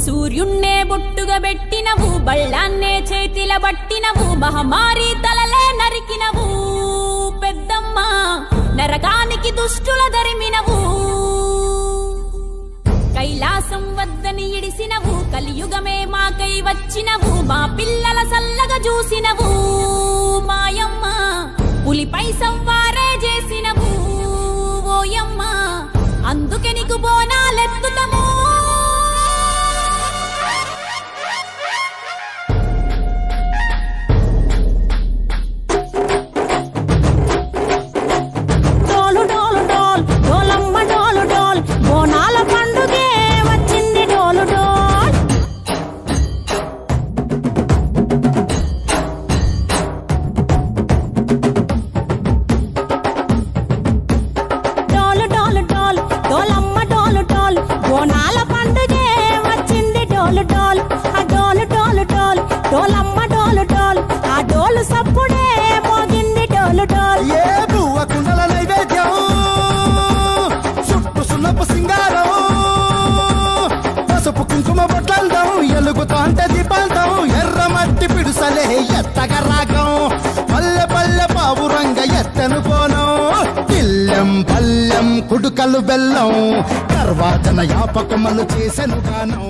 సూర్యున్నే బొట్టుగా పెట్టినవు బళ్ళాన్నే చేతిల పట్టినవు మహమారి తలలే నరికినవు పెద్దమ్మ నరకానికి దుష్టుల దరిమినవు కైలాసం వద్దని ఇడిసినవు కలియుగమే మాకై వచ్చినవు మా పిల్లల సల్లగా చూసినవు మాయమ్మ పులిపై సవ్వారే చేసినవు ఓయమ్మ అందుకే నీకు బోనాలెత్తుతము ఎర్రమట్టి పిడుసలే ఎత్తగా రాగం పల్లె పల్లె పావురంగ ఎత్తను కోనం కిల్లెం పల్లెం కుడుకలు బెల్లం తర్వాతన యాపకమలు చేసెను గానం